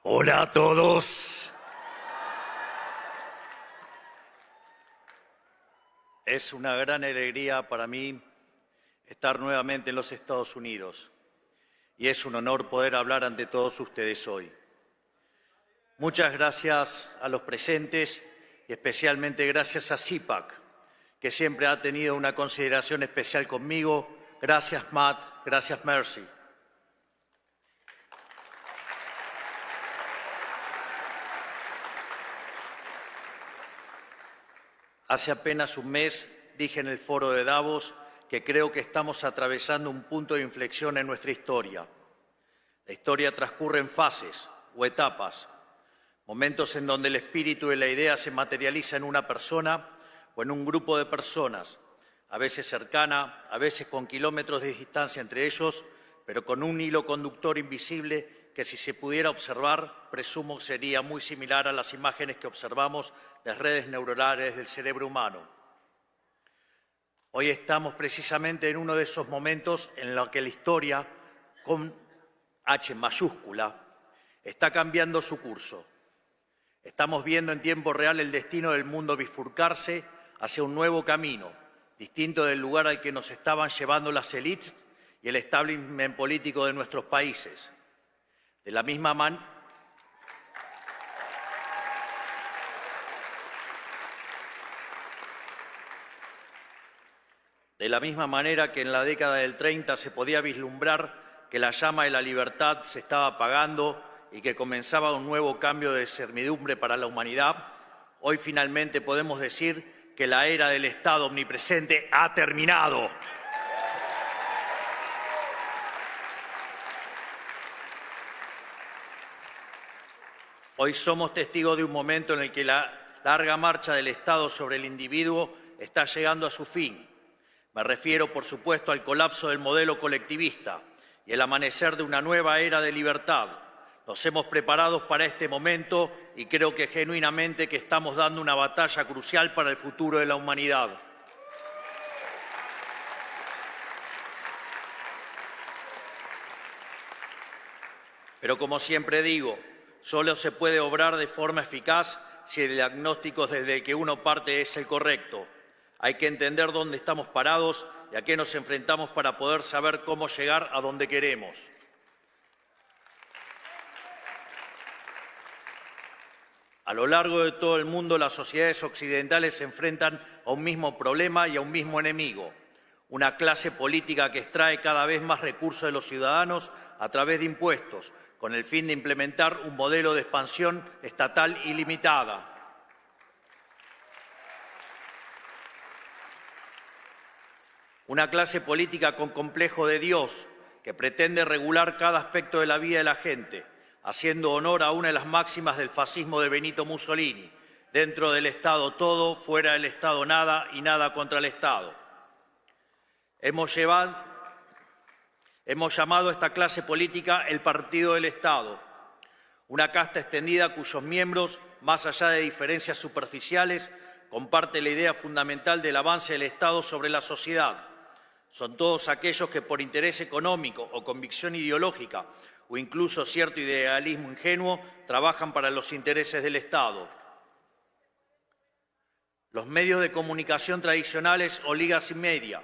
Hola a todos. Es una gran alegría para mí estar nuevamente en los Estados Unidos y es un honor poder hablar ante todos ustedes hoy. Muchas gracias a los presentes y especialmente gracias a CIPAC, que siempre ha tenido una consideración especial conmigo. Gracias, Matt. Gracias, Mercy. Hace apenas un mes dije en el foro de Davos que creo que estamos atravesando un punto de inflexión en nuestra historia. La historia transcurre en fases o etapas, momentos en donde el espíritu y la idea se materializa en una persona o en un grupo de personas, a veces cercana, a veces con kilómetros de distancia entre ellos, pero con un hilo conductor invisible que si se pudiera observar, presumo sería muy similar a las imágenes que observamos de redes neuronales del cerebro humano. Hoy estamos precisamente en uno de esos momentos en los que la historia, con H mayúscula, está cambiando su curso. Estamos viendo en tiempo real el destino del mundo bifurcarse hacia un nuevo camino, distinto del lugar al que nos estaban llevando las élites y el establishment político de nuestros países. De la misma manera que en la década del 30 se podía vislumbrar que la llama de la libertad se estaba apagando y que comenzaba un nuevo cambio de servidumbre para la humanidad, hoy finalmente podemos decir que la era del Estado omnipresente ha terminado. Hoy somos testigos de un momento en el que la larga marcha del Estado sobre el individuo está llegando a su fin. Me refiero, por supuesto, al colapso del modelo colectivista y el amanecer de una nueva era de libertad. Nos hemos preparado para este momento y creo que genuinamente que estamos dando una batalla crucial para el futuro de la humanidad. Pero como siempre digo, solo se puede obrar de forma eficaz si el diagnóstico desde el que uno parte es el correcto. Hay que entender dónde estamos parados y a qué nos enfrentamos para poder saber cómo llegar a donde queremos. A lo largo de todo el mundo, las sociedades occidentales se enfrentan a un mismo problema y a un mismo enemigo, una clase política que extrae cada vez más recursos de los ciudadanos a través de impuestos, con el fin de implementar un modelo de expansión estatal ilimitada. Una clase política con complejo de Dios que pretende regular cada aspecto de la vida de la gente, haciendo honor a una de las máximas del fascismo de Benito Mussolini: dentro del Estado todo, fuera del Estado nada y nada contra el Estado. Hemos llamado a esta clase política el Partido del Estado, una casta extendida cuyos miembros, más allá de diferencias superficiales, comparten la idea fundamental del avance del Estado sobre la sociedad. Son todos aquellos que por interés económico o convicción ideológica o incluso cierto idealismo ingenuo trabajan para los intereses del Estado. Los medios de comunicación tradicionales o ligas y media,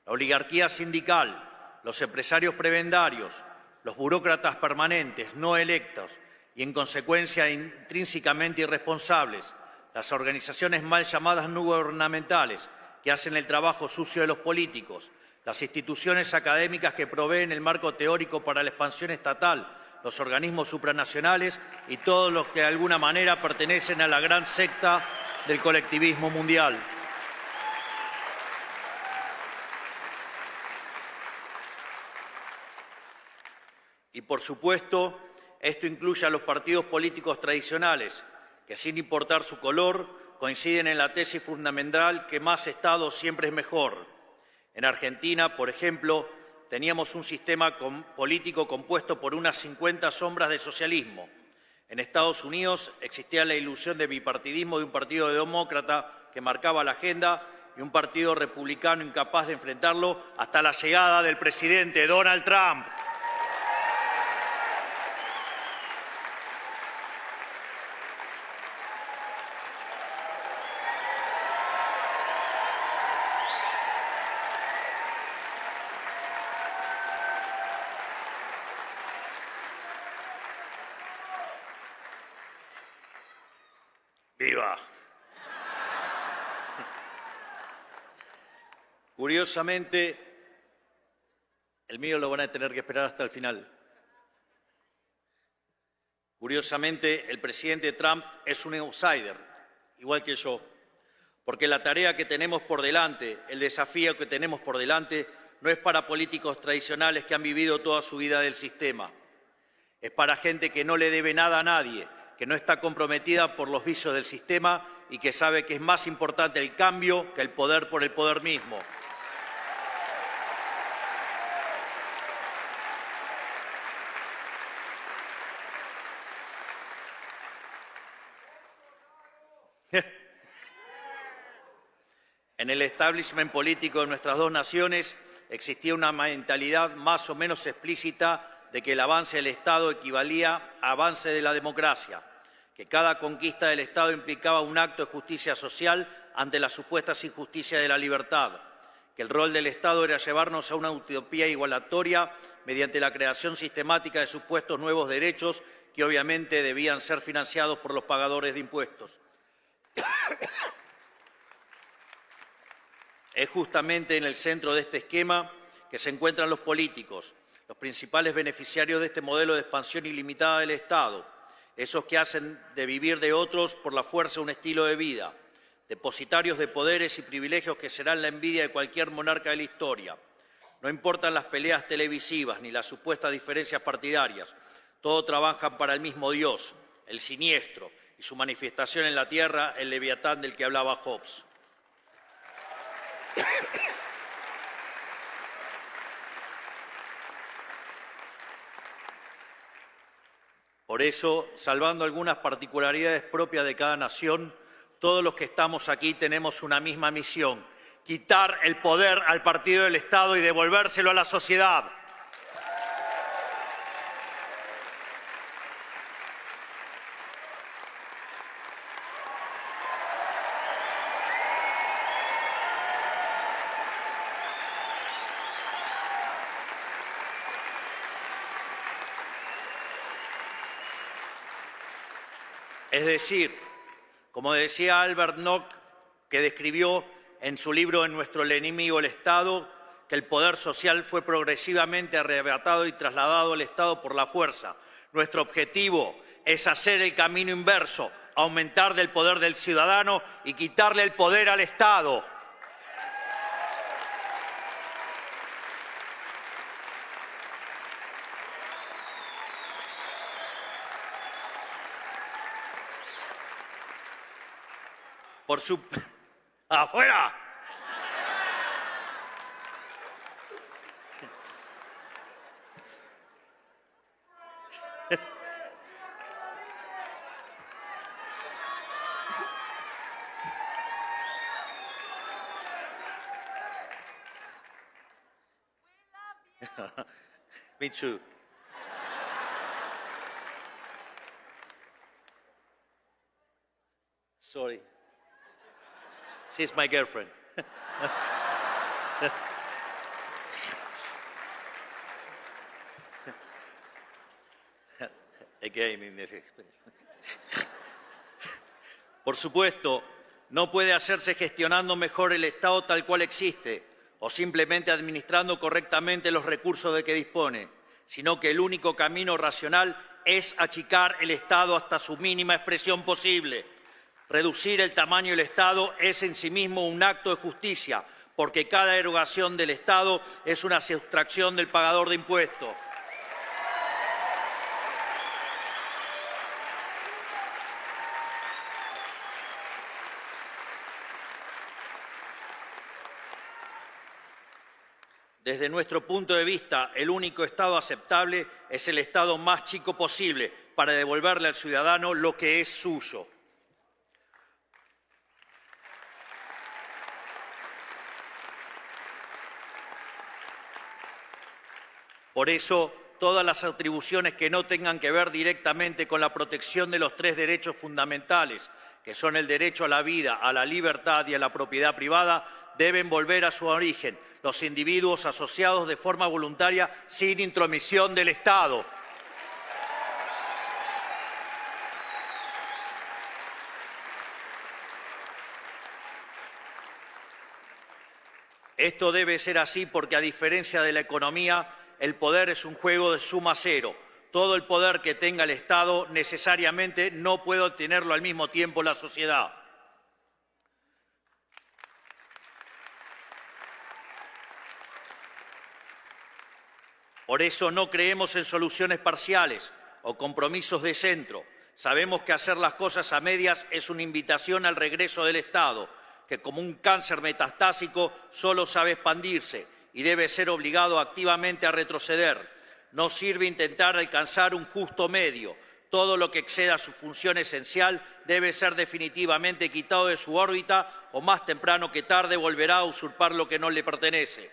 la oligarquía sindical, los empresarios prebendarios, los burócratas permanentes no electos y en consecuencia intrínsecamente irresponsables, las organizaciones mal llamadas no gubernamentales que hacen el trabajo sucio de los políticos, las instituciones académicas que proveen el marco teórico para la expansión estatal, los organismos supranacionales y todos los que de alguna manera pertenecen a la gran secta del colectivismo mundial. Y por supuesto, esto incluye a los partidos políticos tradicionales, que sin importar su color, coinciden en la tesis fundamental que más Estado siempre es mejor. En Argentina, por ejemplo, teníamos un sistema político compuesto por unas 50 sombras de socialismo. En Estados Unidos existía la ilusión de bipartidismo de un partido demócrata que marcaba la agenda y un partido republicano incapaz de enfrentarlo hasta la llegada del presidente Donald Trump. ¡Viva! Curiosamente, el mío lo van a tener que esperar hasta el final. Curiosamente, el presidente Trump es un outsider, igual que yo, porque la tarea que tenemos por delante, el desafío que tenemos por delante, no es para políticos tradicionales que han vivido toda su vida del sistema. Es para gente que no le debe nada a nadie, que no está comprometida por los vicios del sistema y que sabe que es más importante el cambio que el poder por el poder mismo. En el establishment político de nuestras dos naciones existía una mentalidad más o menos explícita de que el avance del Estado equivalía a avance de la democracia, que cada conquista del Estado implicaba un acto de justicia social ante las supuestas injusticias de la libertad, que el rol del Estado era llevarnos a una utopía igualatoria mediante la creación sistemática de supuestos nuevos derechos que obviamente debían ser financiados por los pagadores de impuestos. Es justamente en el centro de este esquema que se encuentran los políticos, los principales beneficiarios de este modelo de expansión ilimitada del Estado, esos que hacen de vivir de otros por la fuerza un estilo de vida, depositarios de poderes y privilegios que serán la envidia de cualquier monarca de la historia. No importan las peleas televisivas ni las supuestas diferencias partidarias, todos trabajan para el mismo Dios, el siniestro, y su manifestación en la tierra, el leviatán del que hablaba Hobbes. Por eso, salvando algunas particularidades propias de cada nación, todos los que estamos aquí tenemos una misma misión: quitar el poder al partido del Estado y devolvérselo a la sociedad. Es decir, como decía Albert Nock, que describió en su libro En nuestro enemigo el Estado, que el poder social fue progresivamente arrebatado y trasladado al Estado por la fuerza. Nuestro objetivo es hacer el camino inverso, aumentar el poder del ciudadano y quitarle el poder al Estado. Por su... ¡Afuera! Me too. Sorry. She's my girlfriend. Again, por supuesto, no puede hacerse gestionando mejor el Estado tal cual existe o simplemente administrando correctamente los recursos de que dispone, sino que el único camino racional es achicar el Estado hasta su mínima expresión posible. Reducir el tamaño del Estado es en sí mismo un acto de justicia, porque cada erogación del Estado es una sustracción del pagador de impuestos. Desde nuestro punto de vista, el único Estado aceptable es el Estado más chico posible para devolverle al ciudadano lo que es suyo. Por eso, todas las atribuciones que no tengan que ver directamente con la protección de los tres derechos fundamentales, que son el derecho a la vida, a la libertad y a la propiedad privada, deben volver a su origen, los individuos asociados de forma voluntaria sin intromisión del Estado. Esto debe ser así porque, a diferencia de la economía, el poder es un juego de suma cero. Todo el poder que tenga el Estado necesariamente no puede obtenerlo al mismo tiempo la sociedad. Por eso no creemos en soluciones parciales o compromisos de centro. Sabemos que hacer las cosas a medias es una invitación al regreso del Estado, que como un cáncer metastásico solo sabe expandirse y debe ser obligado activamente a retroceder. No sirve intentar alcanzar un justo medio. Todo lo que exceda su función esencial debe ser definitivamente quitado de su órbita o más temprano que tarde volverá a usurpar lo que no le pertenece.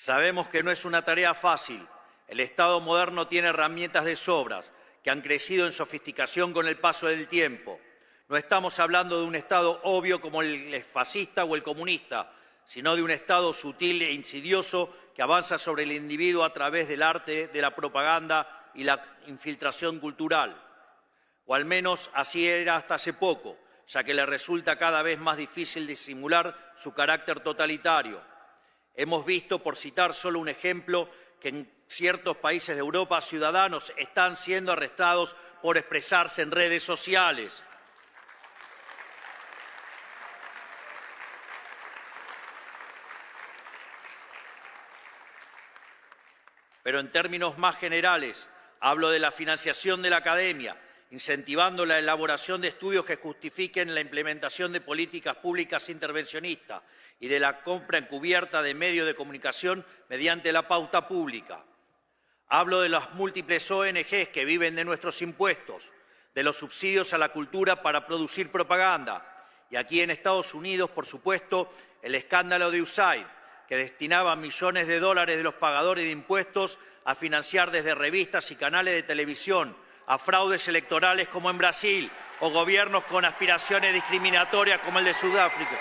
Sabemos que no es una tarea fácil. El Estado moderno tiene herramientas de sobras que han crecido en sofisticación con el paso del tiempo. No estamos hablando de un Estado obvio como el fascista o el comunista, sino de un Estado sutil e insidioso que avanza sobre el individuo a través del arte, de la propaganda y la infiltración cultural. O al menos así era hasta hace poco, ya que le resulta cada vez más difícil disimular su carácter totalitario. Hemos visto, por citar solo un ejemplo, que en ciertos países de Europa ciudadanos están siendo arrestados por expresarse en redes sociales. Pero en términos más generales, hablo de la financiación de la academia, incentivando la elaboración de estudios que justifiquen la implementación de políticas públicas intervencionistas y de la compra encubierta de medios de comunicación mediante la pauta pública. Hablo de las múltiples ONGs que viven de nuestros impuestos, de los subsidios a la cultura para producir propaganda y aquí en Estados Unidos, por supuesto, el escándalo de USAID, que destinaba millones de dólares de los pagadores de impuestos a financiar desde revistas y canales de televisión a fraudes electorales como en Brasil o gobiernos con aspiraciones discriminatorias como el de Sudáfrica.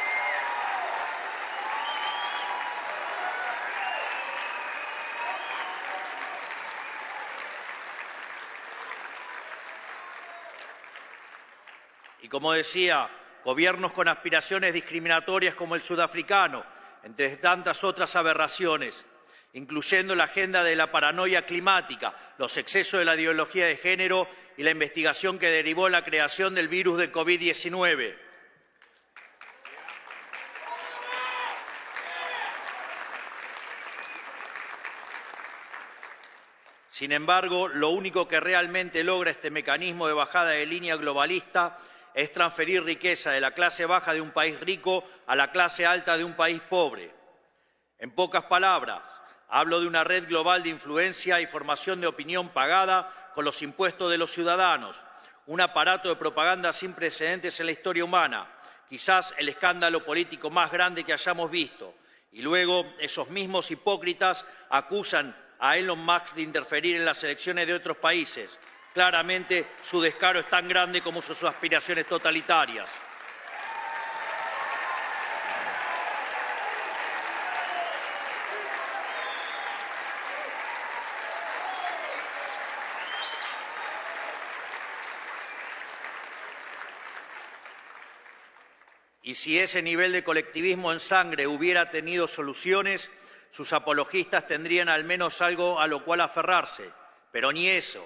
Y como decía, gobiernos con aspiraciones discriminatorias como el sudafricano, entre tantas otras aberraciones, incluyendo la agenda de la paranoia climática, los excesos de la ideología de género y la investigación que derivó en la creación del virus del COVID-19. Sin embargo, lo único que realmente logra este mecanismo de bajada de línea globalista es transferir riqueza de la clase baja de un país rico a la clase alta de un país pobre. En pocas palabras, hablo de una red global de influencia y formación de opinión pagada con los impuestos de los ciudadanos, un aparato de propaganda sin precedentes en la historia humana, quizás el escándalo político más grande que hayamos visto. Y luego esos mismos hipócritas acusan a Elon Musk de interferir en las elecciones de otros países. Claramente, su descaro es tan grande como sus aspiraciones totalitarias. Y si ese nivel de colectivismo en sangre hubiera tenido soluciones, sus apologistas tendrían al menos algo a lo cual aferrarse. Pero ni eso.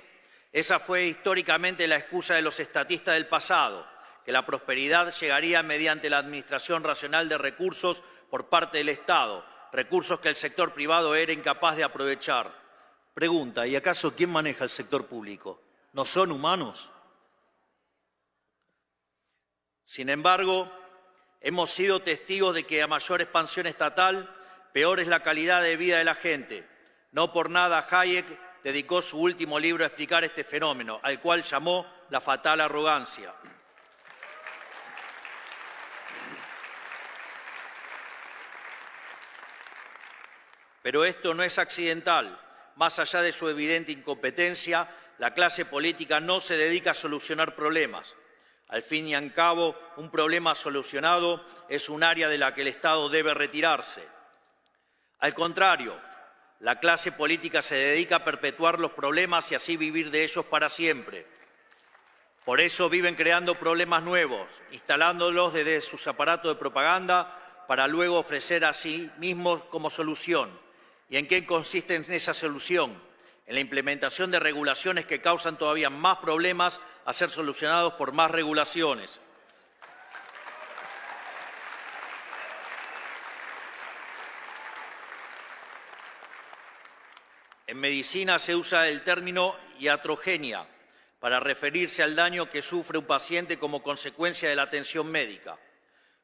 Esa fue históricamente la excusa de los estatistas del pasado, que la prosperidad llegaría mediante la administración racional de recursos por parte del Estado, recursos que el sector privado era incapaz de aprovechar. Pregunta, ¿y acaso quién maneja el sector público? ¿No son humanos? Sin embargo, hemos sido testigos de que a mayor expansión estatal, peor es la calidad de vida de la gente. No por nada Hayek dedicó su último libro a explicar este fenómeno, al cual llamó la fatal arrogancia. Pero esto no es accidental. Más allá de su evidente incompetencia, la clase política no se dedica a solucionar problemas. Al fin y al cabo, un problema solucionado es un área de la que el Estado debe retirarse. Al contrario, la clase política se dedica a perpetuar los problemas y así vivir de ellos para siempre. Por eso viven creando problemas nuevos, instalándolos desde sus aparatos de propaganda para luego ofrecer a sí mismos como solución. ¿Y en qué consiste esa solución? En la implementación de regulaciones que causan todavía más problemas a ser solucionados por más regulaciones. En medicina se usa el término iatrogenia para referirse al daño que sufre un paciente como consecuencia de la atención médica.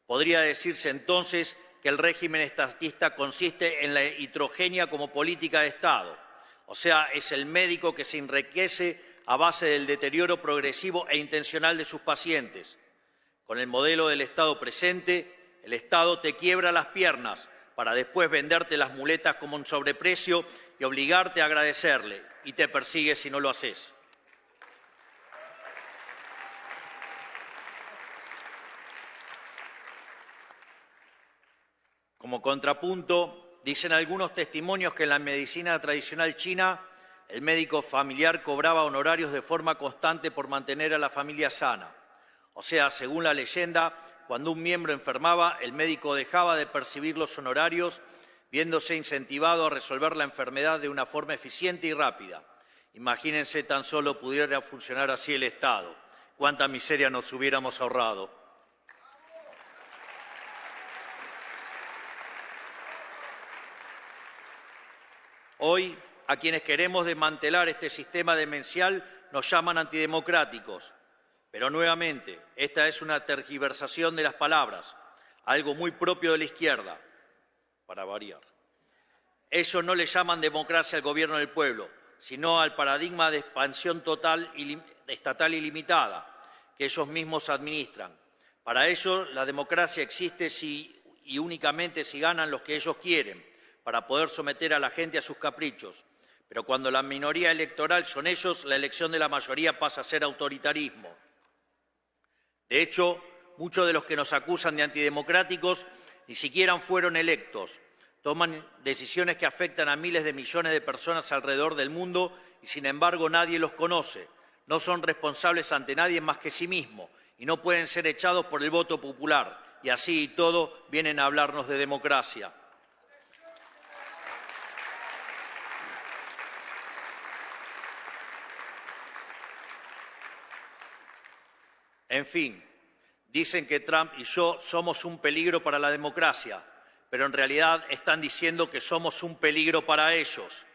Podría decirse entonces que el régimen estatista consiste en la iatrogenia como política de Estado, o sea, es el médico que se enriquece a base del deterioro progresivo e intencional de sus pacientes. Con el modelo del Estado presente, el Estado te quiebra las piernas para después venderte las muletas como un sobreprecio y obligarte a agradecerle, y te persigue si no lo haces. Como contrapunto, dicen algunos testimonios que en la medicina tradicional china el médico familiar cobraba honorarios de forma constante por mantener a la familia sana. O sea, según la leyenda, cuando un miembro enfermaba, el médico dejaba de percibir los honorarios, viéndose incentivado a resolver la enfermedad de una forma eficiente y rápida. Imagínense tan solo pudiera funcionar así el Estado. Cuánta miseria nos hubiéramos ahorrado. Hoy, a quienes queremos desmantelar este sistema demencial nos llaman antidemocráticos. Pero nuevamente, esta es una tergiversación de las palabras, algo muy propio de la izquierda, para variar. Ellos no le llaman democracia al gobierno del pueblo, sino al paradigma de expansión estatal ilimitada que ellos mismos administran. Para ellos, la democracia existe y únicamente si ganan los que ellos quieren, para poder someter a la gente a sus caprichos. Pero cuando la minoría electoral son ellos, la elección de la mayoría pasa a ser autoritarismo. De hecho, muchos de los que nos acusan de antidemocráticos ni siquiera fueron electos. Toman decisiones que afectan a miles de millones de personas alrededor del mundo y, sin embargo, nadie los conoce. No son responsables ante nadie más que sí mismos y no pueden ser echados por el voto popular. Y así y todo vienen a hablarnos de democracia. En fin, dicen que Trump y yo somos un peligro para la democracia, pero en realidad están diciendo que somos un peligro para ellos.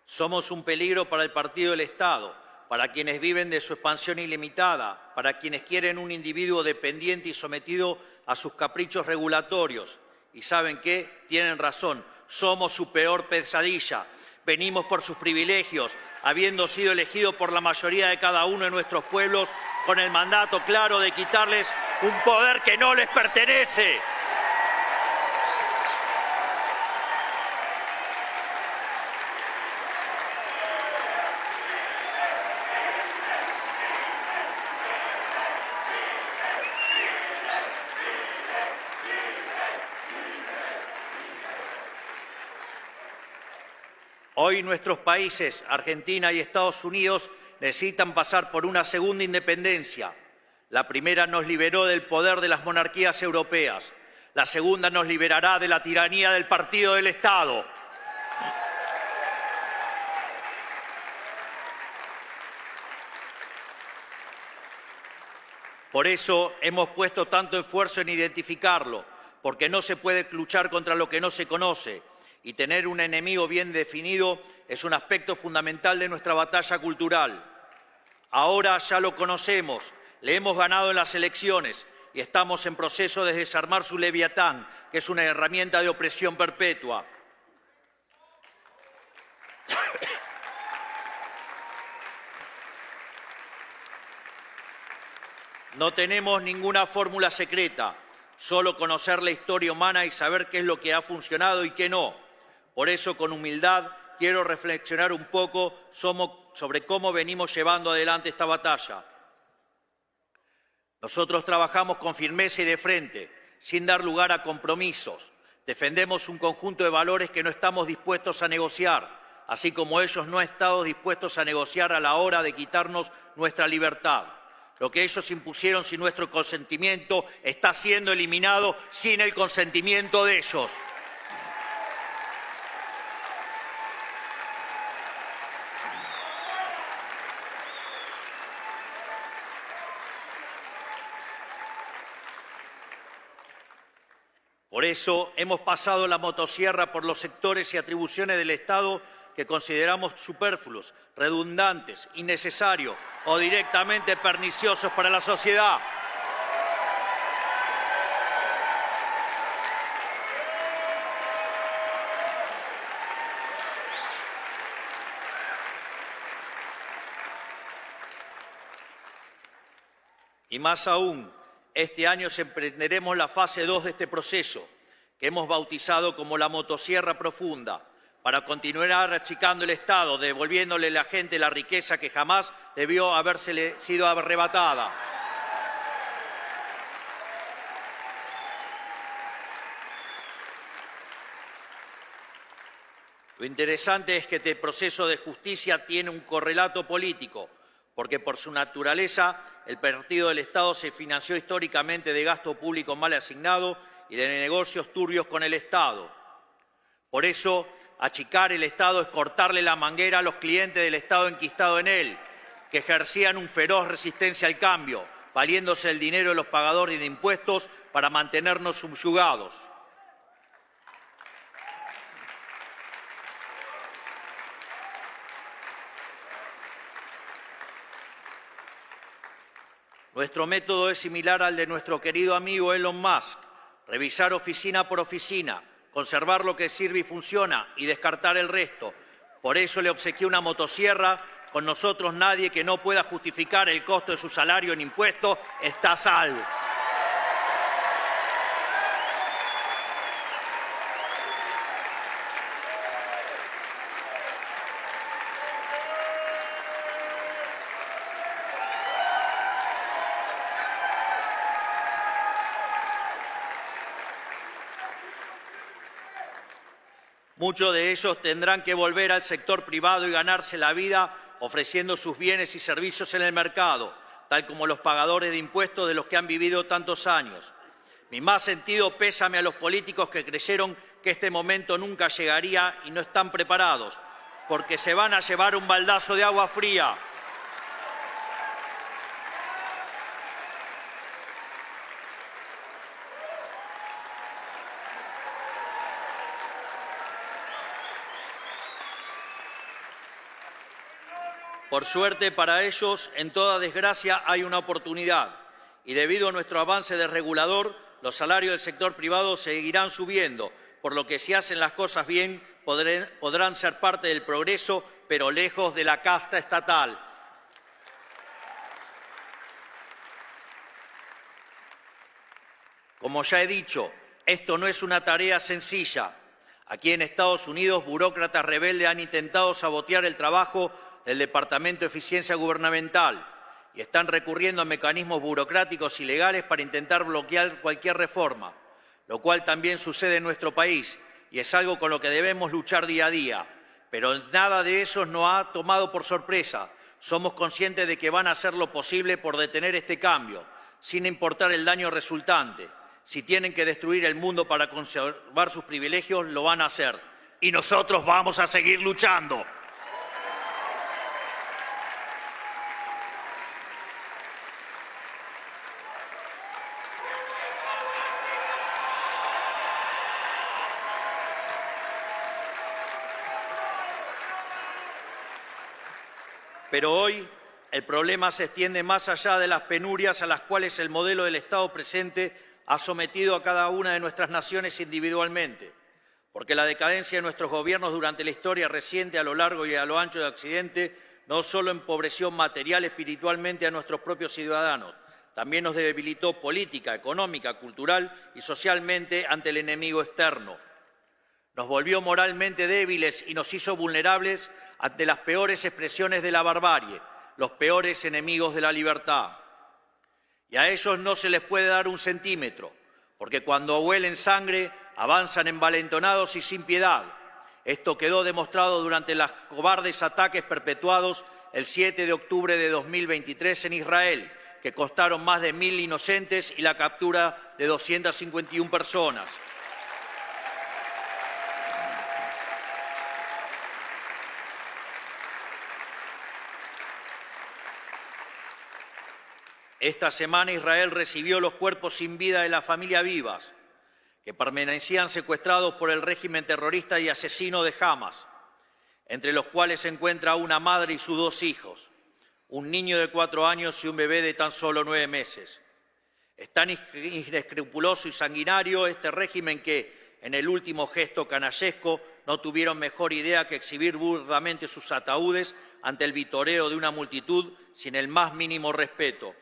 Somos un peligro para el partido del Estado, para quienes viven de su expansión ilimitada, para quienes quieren un individuo dependiente y sometido a sus caprichos regulatorios. ¿Y saben qué? Tienen razón, somos su peor pesadilla. Venimos por sus privilegios, habiendo sido elegidos por la mayoría de cada uno de nuestros pueblos, con el mandato claro de quitarles un poder que no les pertenece. Hoy nuestros países, Argentina y Estados Unidos, necesitan pasar por una segunda independencia. La primera nos liberó del poder de las monarquías europeas. La segunda nos liberará de la tiranía del partido del Estado. Por eso hemos puesto tanto esfuerzo en identificarlo, porque no se puede luchar contra lo que no se conoce. Y tener un enemigo bien definido es un aspecto fundamental de nuestra batalla cultural. Ahora ya lo conocemos, le hemos ganado en las elecciones y estamos en proceso de desarmar su leviatán, que es una herramienta de opresión perpetua. No tenemos ninguna fórmula secreta, solo conocer la historia humana y saber qué es lo que ha funcionado y qué no. Por eso, con humildad, quiero reflexionar un poco sobre cómo venimos llevando adelante esta batalla. Nosotros trabajamos con firmeza y de frente, sin dar lugar a compromisos. Defendemos un conjunto de valores que no estamos dispuestos a negociar, así como ellos no han estado dispuestos a negociar a la hora de quitarnos nuestra libertad. Lo que ellos impusieron sin nuestro consentimiento está siendo eliminado sin el consentimiento de ellos. Por eso hemos pasado la motosierra por los sectores y atribuciones del Estado que consideramos superfluos, redundantes, innecesarios o directamente perniciosos para la sociedad. Y más aún, este año emprenderemos la fase 2 de este proceso, que hemos bautizado como la motosierra profunda, para continuar achicando el Estado, devolviéndole a la gente la riqueza que jamás debió habérsele sido arrebatada. Lo interesante es que este proceso de justicia tiene un correlato político, porque por su naturaleza el partido del Estado se financió históricamente de gasto público mal asignado y de negocios turbios con el Estado. Por eso, achicar el Estado es cortarle la manguera a los clientes del Estado enquistado en él, que ejercían un feroz resistencia al cambio, valiéndose el dinero de los pagadores de impuestos para mantenernos subyugados. Nuestro método es similar al de nuestro querido amigo Elon Musk: revisar oficina por oficina, conservar lo que sirve y funciona y descartar el resto. Por eso le obsequié una motosierra. Con nosotros nadie que no pueda justificar el costo de su salario en impuestos está a salvo. Muchos de ellos tendrán que volver al sector privado y ganarse la vida ofreciendo sus bienes y servicios en el mercado, tal como los pagadores de impuestos de los que han vivido tantos años. Mi más sentido pésame a los políticos que creyeron que este momento nunca llegaría y no están preparados, porque se van a llevar un baldazo de agua fría. Por suerte para ellos, en toda desgracia hay una oportunidad, y debido a nuestro avance desregulador, los salarios del sector privado seguirán subiendo, por lo que si hacen las cosas bien podrán ser parte del progreso, pero lejos de la casta estatal. Como ya he dicho, esto no es una tarea sencilla. Aquí en Estados Unidos, burócratas rebeldes han intentado sabotear el trabajo del Departamento de Eficiencia Gubernamental y están recurriendo a mecanismos burocráticos y legales para intentar bloquear cualquier reforma, lo cual también sucede en nuestro país y es algo con lo que debemos luchar día a día. Pero nada de eso nos ha tomado por sorpresa. Somos conscientes de que van a hacer lo posible por detener este cambio, sin importar el daño resultante. Si tienen que destruir el mundo para conservar sus privilegios, lo van a hacer. Y nosotros vamos a seguir luchando. Pero hoy el problema se extiende más allá de las penurias a las cuales el modelo del Estado presente ha sometido a cada una de nuestras naciones individualmente, porque la decadencia de nuestros gobiernos durante la historia reciente a lo largo y a lo ancho de Occidente no solo empobreció material y espiritualmente a nuestros propios ciudadanos, también nos debilitó política, económica, cultural y socialmente ante el enemigo externo. Nos volvió moralmente débiles y nos hizo vulnerables ante las peores expresiones de la barbarie, los peores enemigos de la libertad. Y a ellos no se les puede dar un centímetro, porque cuando huelen sangre avanzan envalentonados y sin piedad. Esto quedó demostrado durante los cobardes ataques perpetuados el 7 de octubre de 2023 en Israel, que costaron más de 1.000 inocentes y la captura de 251 personas. Esta semana Israel recibió los cuerpos sin vida de la familia Vivas, que permanecían secuestrados por el régimen terrorista y asesino de Hamas, entre los cuales se encuentra una madre y sus 2 hijos, un niño de 4 años y un bebé de tan solo 9 meses. Es tan inescrupuloso y sanguinario este régimen que, en el último gesto canallesco, no tuvieron mejor idea que exhibir burdamente sus ataúdes ante el vitoreo de una multitud sin el más mínimo respeto.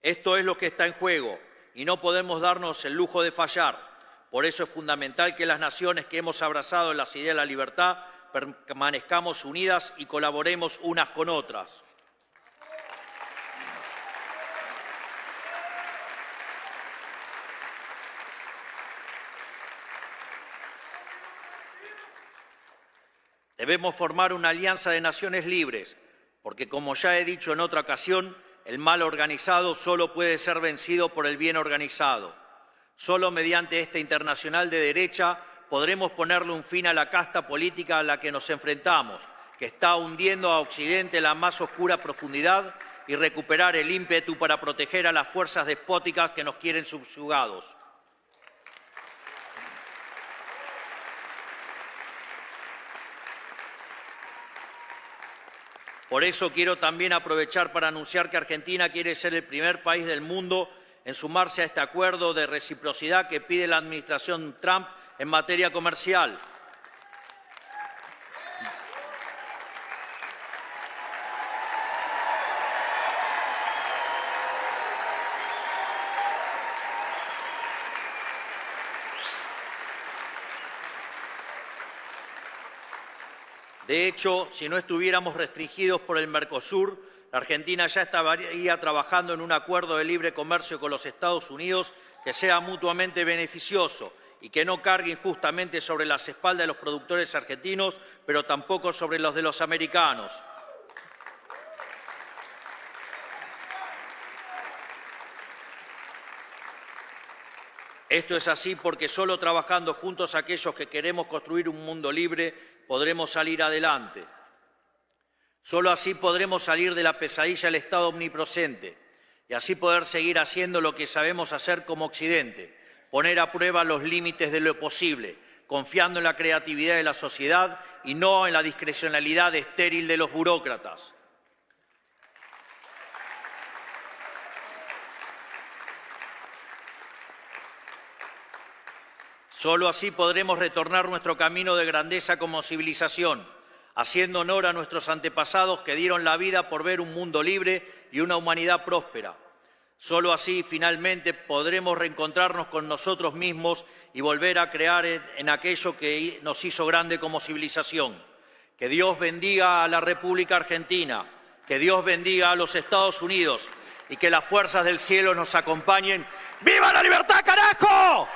Esto es lo que está en juego y no podemos darnos el lujo de fallar. Por eso es fundamental que las naciones que hemos abrazado en las ideas de la libertad permanezcamos unidas y colaboremos unas con otras. Debemos formar una alianza de naciones libres, porque como ya he dicho en otra ocasión, el mal organizado solo puede ser vencido por el bien organizado. Solo mediante esta internacional de derecha podremos ponerle un fin a la casta política a la que nos enfrentamos, que está hundiendo a Occidente en la más oscura profundidad, y recuperar el ímpetu para proteger a las fuerzas despóticas que nos quieren subyugados. Por eso quiero también aprovechar para anunciar que Argentina quiere ser el primer país del mundo en sumarse a este acuerdo de reciprocidad que pide la administración Trump en materia comercial. De hecho, si no estuviéramos restringidos por el Mercosur, la Argentina ya estaría trabajando en un acuerdo de libre comercio con los Estados Unidos que sea mutuamente beneficioso y que no cargue injustamente sobre las espaldas de los productores argentinos, pero tampoco sobre los de los americanos. Esto es así porque solo trabajando juntos aquellos que queremos construir un mundo libre podremos salir adelante. Solo así podremos salir de la pesadilla del Estado omnipresente y así poder seguir haciendo lo que sabemos hacer como Occidente, poner a prueba los límites de lo posible, confiando en la creatividad de la sociedad y no en la discrecionalidad estéril de los burócratas. Solo así podremos retornar nuestro camino de grandeza como civilización, haciendo honor a nuestros antepasados que dieron la vida por ver un mundo libre y una humanidad próspera. Solo así, finalmente, podremos reencontrarnos con nosotros mismos y volver a crear en aquello que nos hizo grande como civilización. Que Dios bendiga a la República Argentina, que Dios bendiga a los Estados Unidos y que las fuerzas del cielo nos acompañen. ¡Viva la libertad, carajo!